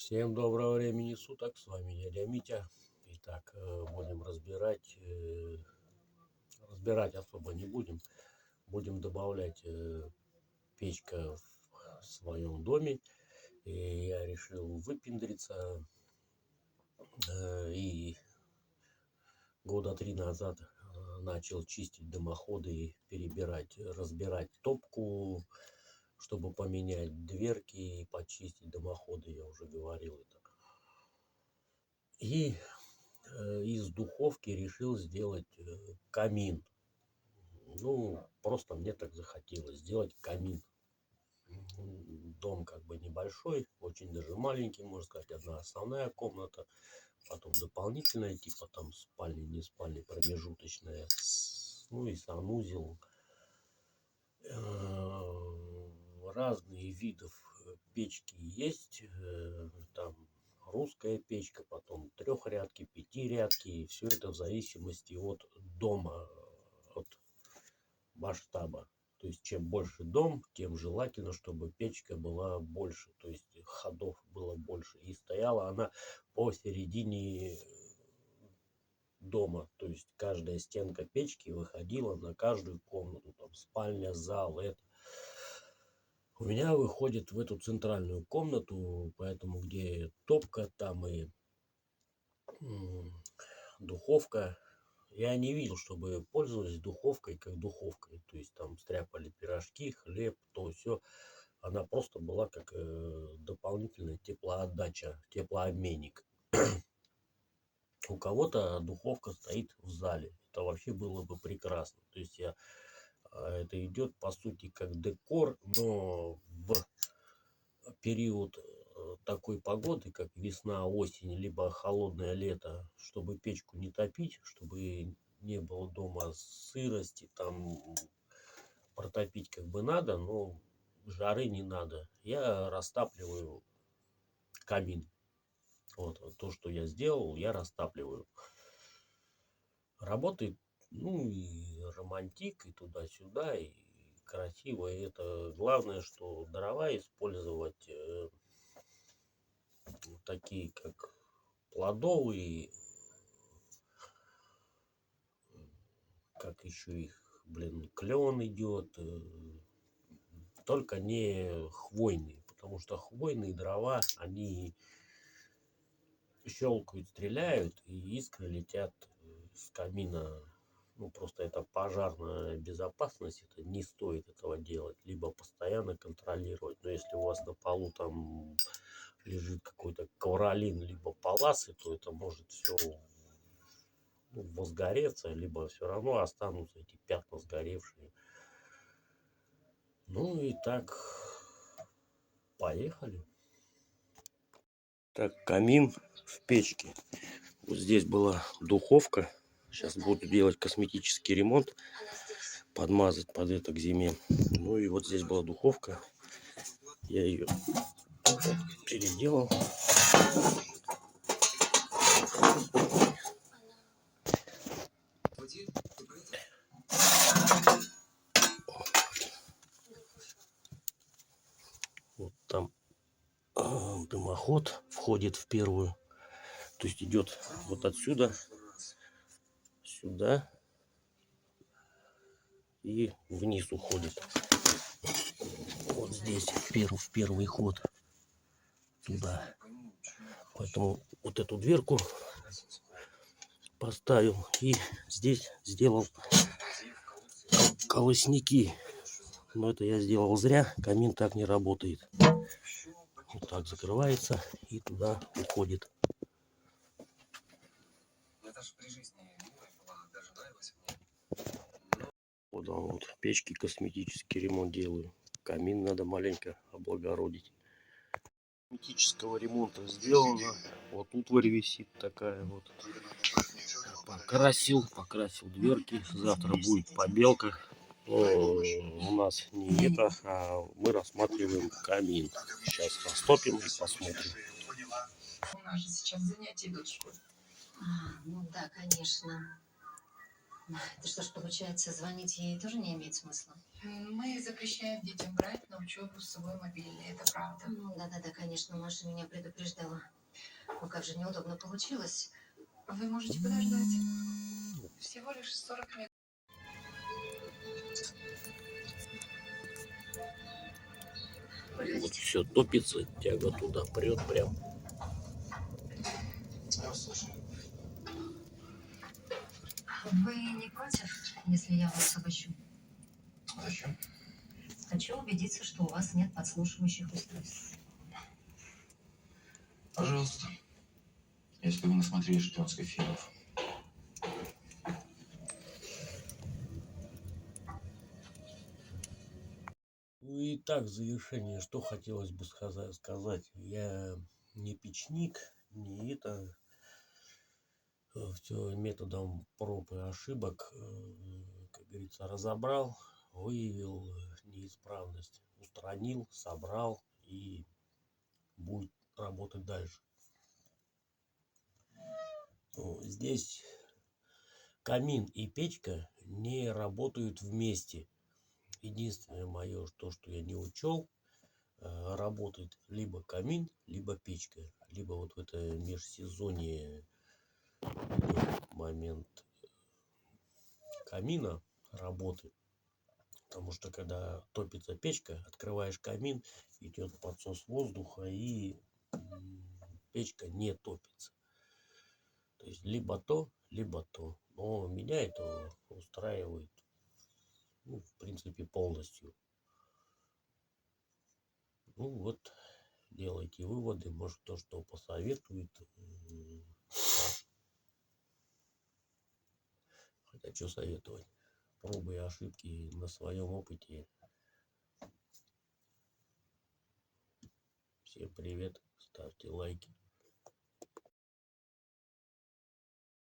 Всем доброго времени суток, с вами дядя Митя. Итак, будем разбирать особо не будем. Будем добавлять печка в своем доме. И я решил выпендриться. И года 3 назад начал чистить дымоходы и разбирать топку, чтобы поменять дверки и почистить дымоходы, я уже говорил это. И из духовки решил сделать камин. Ну, просто мне так захотелось сделать камин. Дом как бы небольшой, очень даже маленький, можно сказать, одна основная комната, потом дополнительная, типа там спальня, не спальня, промежуточная, ну и санузел. Разные видов печки есть, там русская печка, потом трехрядки, пятирядки, и все это в зависимости от дома, от масштаба. То есть чем больше дом, тем желательно, чтобы печка была больше, то есть ходов было больше. И стояла она посередине дома, то есть каждая стенка печки выходила на каждую комнату, там спальня, зал, это. У меня выходит в эту центральную комнату, поэтому где топка, там и духовка. Я не видел, чтобы пользовались духовкой как духовкой. То есть там стряпали пирожки, хлеб, то все. Она просто была как дополнительная теплоотдача, теплообменник. У кого-то духовка стоит в зале. Это вообще было бы прекрасно. То есть это идет по сути как декор, но в период такой погоды, как весна, осень, либо холодное лето, чтобы печку не топить, чтобы не было дома сырости, там протопить как бы надо, но жары не надо. Я растапливаю камин. Вот то, что я сделал, я растапливаю. Работает, ну и романтик, и туда-сюда, и красиво. И это главное, что дрова использовать такие, как плодовые, как еще их, клен идет, только не хвойные, потому что хвойные дрова, они щелкают, стреляют, и искры летят с камина. Ну, просто это пожарная безопасность, это не стоит этого делать, либо постоянно контролировать. Но если у вас на полу там лежит какой-то ковролин, либо паласы, то это может все возгореться, либо все равно останутся эти пятна сгоревшие. Ну и так, поехали. Так, камин в печке. Вот здесь была духовка. Сейчас буду делать косметический ремонт, подмазать под это к зиме. Ну и вот здесь была духовка. Я ее переделал. Вот там дымоход входит в первую. То есть идет вот отсюда сюда и вниз уходит. Вот здесь в первый ход туда. Поэтому вот эту дверку поставил и здесь сделал колосники. Но это я сделал зря, камин так не работает. Вот так закрывается и туда уходит. Вот он, вот в печке косметический ремонт делаю. Камин надо маленько облагородить. Косметического ремонта сделано. Вот утварь висит такая вот. Покрасил дверки. Завтра будет побелка. Но у нас не это, а мы рассматриваем камин. Сейчас растопим и посмотрим. У нас же сейчас занятия идут в школе. Ну да, конечно. Это что ж, получается, звонить ей тоже не имеет смысла? Мы запрещаем детям брать на учебу с собой мобильный, это правда. Ну, да-да-да, конечно, Маша меня предупреждала. Ну, как же неудобно получилось. Вы можете подождать. Всего лишь 40 минут. Вот все топится, тяга туда прет прям. Я вас слушаю. Вы не против, если я вас обыщу? Зачем? Хочу убедиться, что у вас нет подслушивающих устройств. Пожалуйста. Если вы насмотрелись шпионских фильмов. Ну и так, в завершение, что хотелось бы сказать. Я не печник, не это. Все методом проб и ошибок, как говорится, разобрал, выявил неисправность, устранил, собрал и будет работать дальше. Здесь камин и печка не работают вместе. Единственное мое, то, что я не учел, работает либо камин, либо печка. Либо вот в это межсезонье момент камина работы. Потому что когда топится печка, открываешь камин, идет подсос воздуха и печка не топится. То есть либо то, либо то. Но меня это устраивает, ну, в принципе, полностью. Ну вот, делайте выводы, может, то, что посоветует. Хотя что советовать? Пробы и ошибки на своем опыте. Всем привет, ставьте лайки.